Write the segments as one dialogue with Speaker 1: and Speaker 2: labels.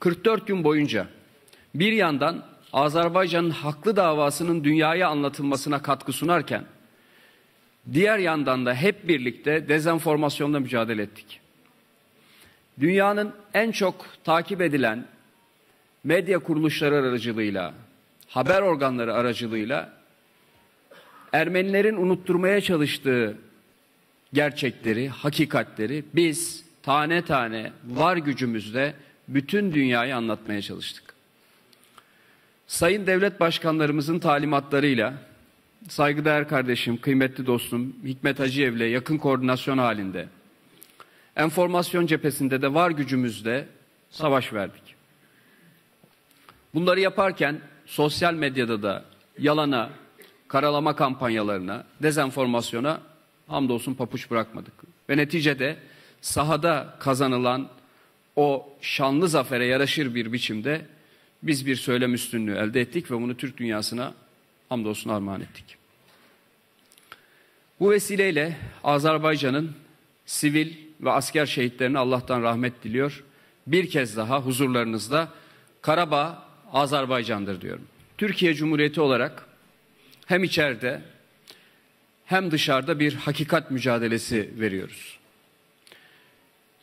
Speaker 1: 44 gün boyunca bir yandan Azerbaycan'ın haklı davasının dünyaya anlatılmasına katkı sunarken, diğer yandan da hep birlikte dezenformasyonla mücadele ettik. Dünyanın en çok takip edilen medya kuruluşları aracılığıyla, haber organları aracılığıyla Ermenilerin unutturmaya çalıştığı gerçekleri, hakikatleri biz tane tane var gücümüzle bütün dünyaya anlatmaya çalıştık. Sayın devlet başkanlarımızın talimatlarıyla saygıdeğer kardeşim, kıymetli dostum Hikmet Hacıyev'le yakın koordinasyon halinde enformasyon cephesinde de var gücümüzle savaş verdik. Bunları yaparken sosyal medyada da yalana, karalama kampanyalarına, dezenformasyona hamdolsun papuç bırakmadık. Ve neticede sahada kazanılan o şanlı zafere yaraşır bir biçimde biz bir söylem üstünlüğü elde ettik ve bunu Türk dünyasına hamdolsun armağan ettik. Bu vesileyle Azerbaycan'ın sivil ve asker şehitlerine Allah'tan rahmet diliyor. Bir kez daha huzurlarınızda Karabağ Azerbaycan'dır diyorum. Türkiye Cumhuriyeti olarak hem içeride hem dışarıda bir hakikat mücadelesi veriyoruz.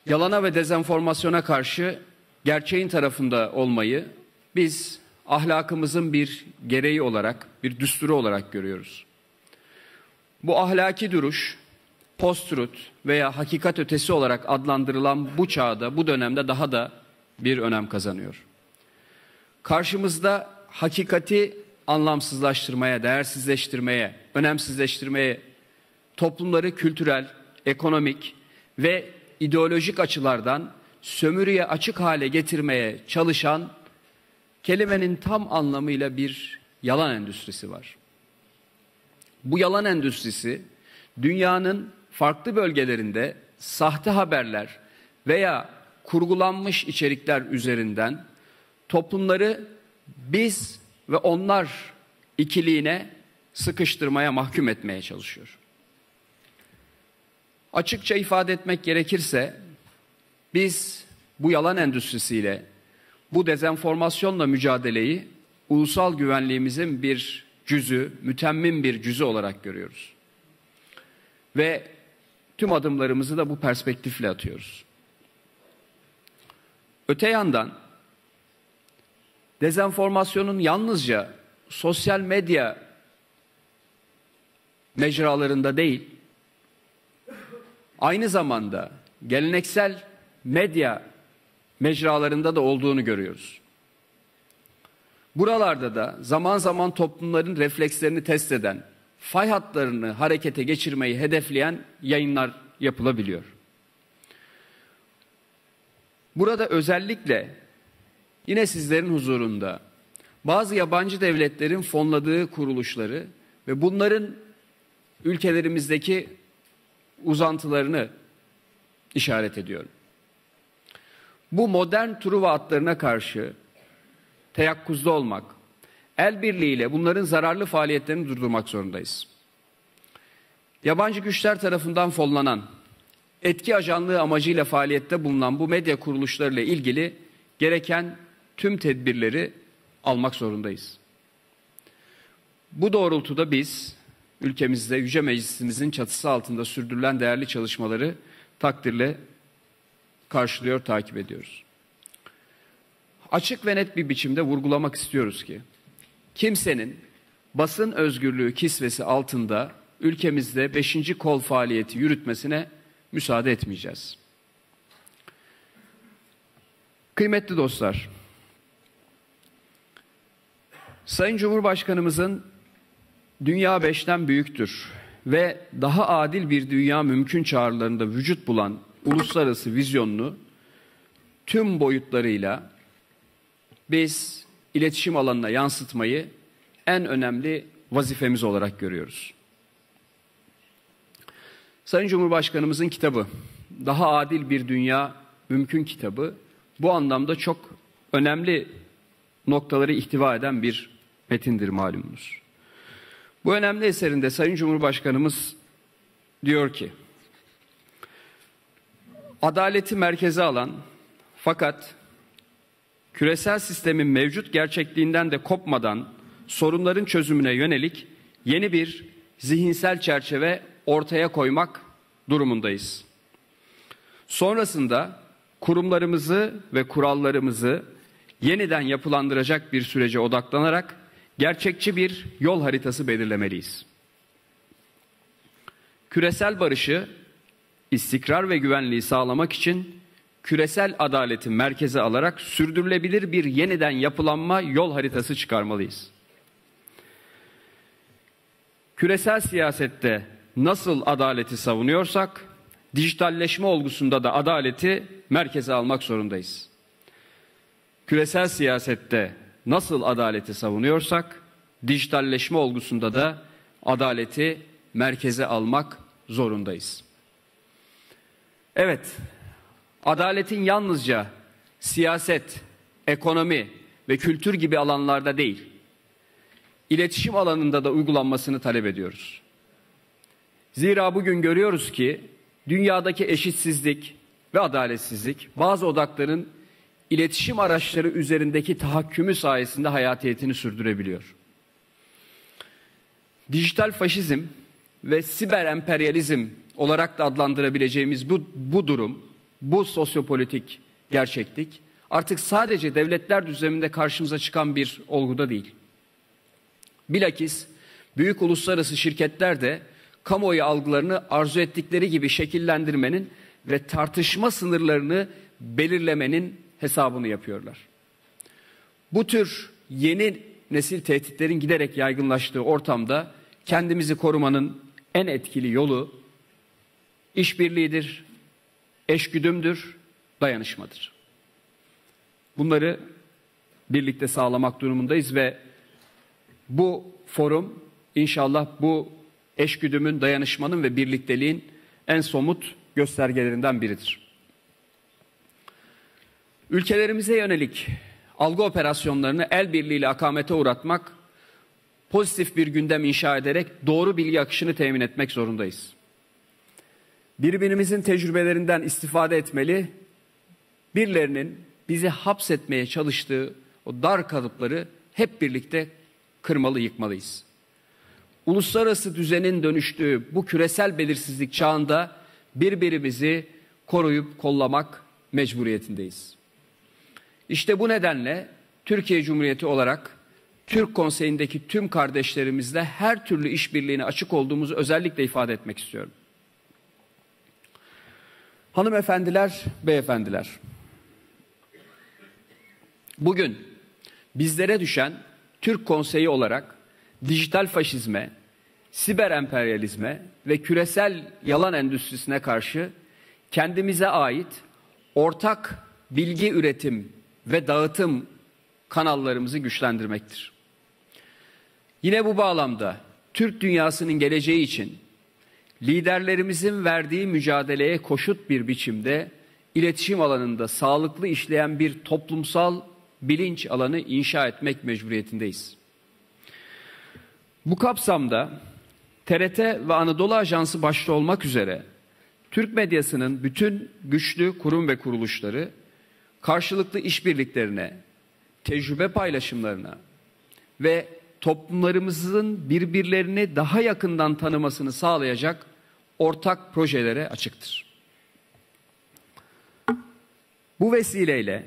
Speaker 1: Yalana ve dezenformasyona karşı gerçeğin tarafında olmayı biz ahlakımızın bir gereği olarak, bir düsturu olarak görüyoruz. Bu ahlaki duruş, post-truth veya hakikat ötesi olarak adlandırılan bu çağda, bu dönemde daha da bir önem kazanıyor. Karşımızda hakikati anlamsızlaştırmaya, değersizleştirmeye, önemsizleştirmeye, toplumları kültürel, ekonomik ve ideolojik açılardan sömürüye açık hale getirmeye çalışan kelimenin tam anlamıyla bir yalan endüstrisi var. Bu yalan endüstrisi dünyanın farklı bölgelerinde sahte haberler veya kurgulanmış içerikler üzerinden toplumları biz ve onlar ikiliğine sıkıştırmaya, mahkum etmeye çalışıyor. Açıkça ifade etmek gerekirse biz bu yalan endüstrisiyle, bu dezenformasyonla mücadeleyi ulusal güvenliğimizin bir cüzü, mütemmim bir cüzü olarak görüyoruz. Ve tüm adımlarımızı da bu perspektifle atıyoruz. Öte yandan dezenformasyonun yalnızca sosyal medya mecralarında değil, aynı zamanda geleneksel medya mecralarında da olduğunu görüyoruz. Buralarda da zaman zaman toplumların reflekslerini test eden, fay hatlarını harekete geçirmeyi hedefleyen yayınlar yapılabiliyor. Burada özellikle yine sizlerin huzurunda bazı yabancı devletlerin fonladığı kuruluşları ve bunların ülkelerimizdeki uzantılarını işaret ediyorum. Bu modern Truva atlarına karşı teyakkuzda olmak, el birliğiyle bunların zararlı faaliyetlerini durdurmak zorundayız. Yabancı güçler tarafından fonlanan, etki ajanlığı amacıyla faaliyette bulunan bu medya kuruluşlarıyla ilgili gereken tüm tedbirleri almak zorundayız. Bu doğrultuda biz ülkemizde Yüce Meclisimizin çatısı altında sürdürülen değerli çalışmaları takdirle karşılıyor, takip ediyoruz. Açık ve net bir biçimde vurgulamak istiyoruz ki kimsenin basın özgürlüğü kisvesi altında ülkemizde 5. kol faaliyeti yürütmesine müsaade etmeyeceğiz. Kıymetli dostlar, Sayın Cumhurbaşkanımızın dünya 5'ten büyüktür ve daha adil bir dünya mümkün çağrılarında vücut bulan uluslararası vizyonunu tüm boyutlarıyla biz iletişim alanına yansıtmayı en önemli vazifemiz olarak görüyoruz. Sayın Cumhurbaşkanımızın kitabı, Daha Adil Bir Dünya Mümkün kitabı bu anlamda çok önemli noktaları ihtiva eden bir metindir malumunuz. Bu önemli eserinde Sayın Cumhurbaşkanımız diyor ki, adaleti merkeze alan fakat küresel sistemin mevcut gerçekliğinden de kopmadan sorunların çözümüne yönelik yeni bir zihinsel çerçeve ortaya koymak durumundayız. Sonrasında kurumlarımızı ve kurallarımızı yeniden yapılandıracak bir sürece odaklanarak gerçekçi bir yol haritası belirlemeliyiz. Küresel barışı, istikrar ve güvenliği sağlamak için küresel adaleti merkeze alarak sürdürülebilir bir yeniden yapılanma yol haritası çıkarmalıyız. Küresel siyasette nasıl adaleti savunuyorsak, dijitalleşme olgusunda da adaleti merkeze almak zorundayız. Küresel siyasette nasıl adaleti savunuyorsak, dijitalleşme olgusunda da adaleti merkeze almak zorundayız. Evet, adaletin yalnızca siyaset, ekonomi ve kültür gibi alanlarda değil, iletişim alanında da uygulanmasını talep ediyoruz. Zira bugün görüyoruz ki dünyadaki eşitsizlik ve adaletsizlik bazı odakların iletişim araçları üzerindeki tahakkümü sayesinde hayatiyetini sürdürebiliyor. Dijital faşizm ve siber emperyalizm olarak da adlandırabileceğimiz bu durum, bu sosyopolitik gerçeklik artık sadece devletler düzleminde karşımıza çıkan bir olguda değil. Bilakis büyük uluslararası şirketler de kamuoyu algılarını arzu ettikleri gibi şekillendirmenin ve tartışma sınırlarını belirlemenin hesabını yapıyorlar. Bu tür yeni nesil tehditlerin giderek yaygınlaştığı ortamda kendimizi korumanın en etkili yolu işbirliğidir, eşgüdümdür, dayanışmadır. Bunları birlikte sağlamak durumundayız ve bu forum inşallah bu eşgüdümün, dayanışmanın ve birlikteliğin en somut göstergelerinden biridir. Ülkelerimize yönelik algı operasyonlarını el birliğiyle akamete uğratmak, pozitif bir gündem inşa ederek doğru bilgi akışını temin etmek zorundayız. Birbirimizin tecrübelerinden istifade etmeli, birilerinin bizi hapsetmeye çalıştığı o dar kalıpları hep birlikte kırmalı, yıkmalıyız. Uluslararası düzenin dönüştüğü bu küresel belirsizlik çağında birbirimizi koruyup kollamak mecburiyetindeyiz. İşte bu nedenle Türkiye Cumhuriyeti olarak Türk Konseyi'ndeki tüm kardeşlerimizle her türlü işbirliğine açık olduğumuzu özellikle ifade etmek istiyorum. Hanımefendiler, beyefendiler, bugün bizlere düşen Türk Konseyi olarak dijital faşizme, siber emperyalizme ve küresel yalan endüstrisine karşı kendimize ait ortak bilgi üretim ve dağıtım kanallarımızı güçlendirmektir. Yine bu bağlamda Türk dünyasının geleceği için liderlerimizin verdiği mücadeleye koşut bir biçimde iletişim alanında sağlıklı işleyen bir toplumsal bilinç alanı inşa etmek mecburiyetindeyiz. Bu kapsamda TRT ve Anadolu Ajansı başta olmak üzere Türk medyasının bütün güçlü kurum ve kuruluşları karşılıklı işbirliklerine, tecrübe paylaşımlarına ve toplumlarımızın birbirlerini daha yakından tanımasını sağlayacak ortak projelere açıktır. Bu vesileyle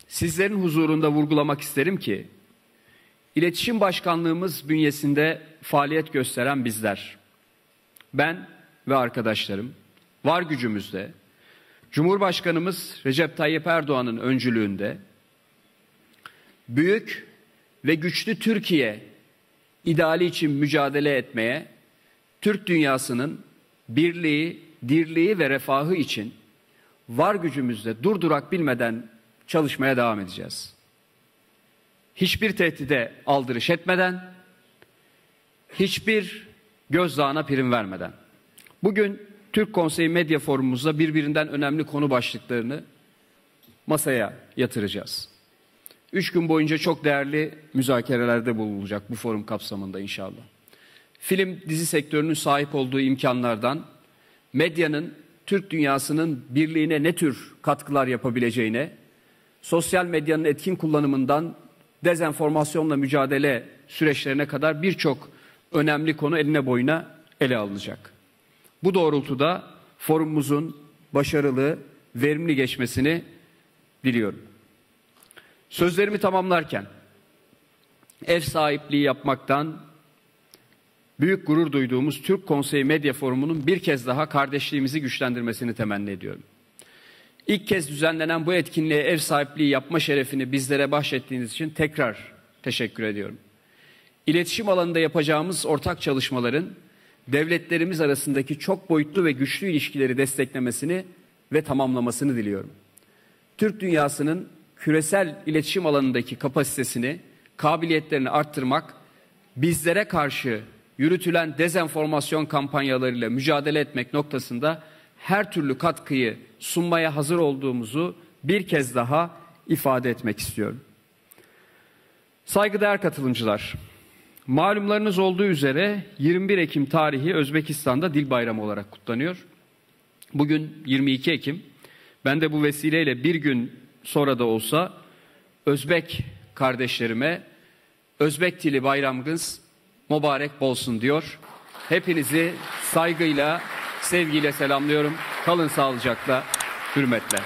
Speaker 1: sizlerin huzurunda vurgulamak isterim ki, İletişim Başkanlığımız bünyesinde faaliyet gösteren bizler, ben ve arkadaşlarım var gücümüzde, Cumhurbaşkanımız Recep Tayyip Erdoğan'ın öncülüğünde büyük ve güçlü Türkiye ideali için mücadele etmeye, Türk dünyasının birliği, dirliği ve refahı için var gücümüzle durdurak bilmeden çalışmaya devam edeceğiz. Hiçbir tehdide aldırış etmeden, hiçbir gözdağına prim vermeden. Bugün Türk Konseyi Medya Forumumuzda birbirinden önemli konu başlıklarını masaya yatıracağız. 3 gün boyunca çok değerli müzakerelerde bulunacak bu forum kapsamında inşallah. Film, dizi sektörünün sahip olduğu imkanlardan, medyanın Türk dünyasının birliğine ne tür katkılar yapabileceğine, sosyal medyanın etkin kullanımından dezenformasyonla mücadele süreçlerine kadar birçok önemli konu eline boyuna ele alınacak. Bu doğrultuda forumumuzun başarılı, verimli geçmesini diliyorum. Sözlerimi tamamlarken ev sahipliği yapmaktan büyük gurur duyduğumuz Türk Konseyi Medya Forumu'nun bir kez daha kardeşliğimizi güçlendirmesini temenni ediyorum. İlk kez düzenlenen bu etkinliğe ev sahipliği yapma şerefini bizlere bahşettiğiniz için tekrar teşekkür ediyorum. İletişim alanında yapacağımız ortak çalışmaların devletlerimiz arasındaki çok boyutlu ve güçlü ilişkileri desteklemesini ve tamamlamasını diliyorum. Türk dünyasının küresel iletişim alanındaki kapasitesini, kabiliyetlerini arttırmak, bizlere karşı yürütülen dezenformasyon kampanyalarıyla mücadele etmek noktasında her türlü katkıyı sunmaya hazır olduğumuzu bir kez daha ifade etmek istiyorum. Saygıdeğer katılımcılar, malumlarınız olduğu üzere 21 Ekim tarihi Özbekistan'da Dil Bayramı olarak kutlanıyor. Bugün 22 Ekim. Ben de bu vesileyle bir gün sonra da olsa Özbek kardeşlerime Özbek dili bayramınız mübarek olsun diyor. Hepinizi saygıyla, sevgiyle selamlıyorum. Kalın sağlıcakla, hürmetle.